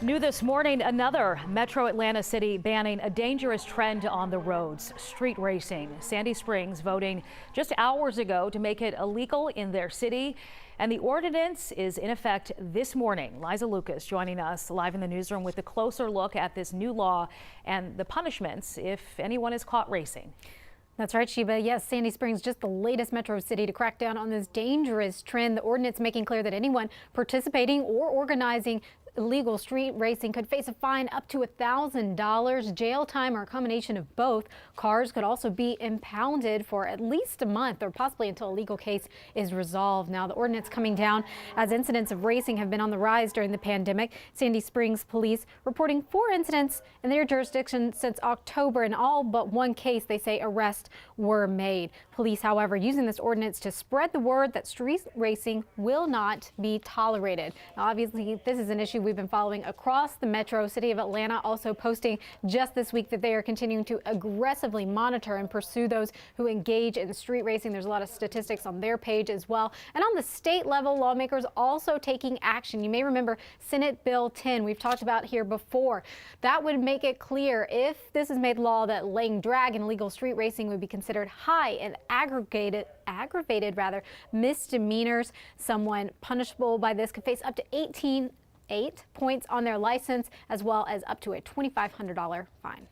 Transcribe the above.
New this morning, another Metro Atlanta city banning a dangerous trend on the roads, street racing. Sandy Springs voting just hours ago to make it illegal in their city. And the ordinance is in effect this morning. Liza Lucas joining us live in the newsroom with a closer look at this new law and the punishments if anyone is caught racing. That's right, Sheba. Yes, Sandy Springs, just the latest metro city to crack down on this dangerous trend. The ordinance making clear that anyone participating or organizing illegal street racing could face a fine up to $1,000, jail time, or a combination of both. Cars could also be impounded for at least a month or possibly until a legal case is resolved. Now, the ordinance coming down as incidents of racing have been on the rise during the pandemic. Sandy Springs police reporting 4 incidents in their jurisdiction since October. In all but one case, they say arrests were made. Police, however, using this ordinance to spread the word that street racing will not be tolerated. Now, obviously, this is an issue we've been following across the metro. City of Atlanta also posting just this week that they are continuing to aggressively monitor and pursue those who engage in street racing. There's a lot of statistics on their page as well. And on the state level, lawmakers also taking action. You may remember Senate Bill 10 we've talked about here before. That would make it clear, if this is made law, that laying drag and illegal street racing would be considered high and aggravated misdemeanors. Someone punishable by this could face up to 8 points on their license, as well as up to a $2,500 fine.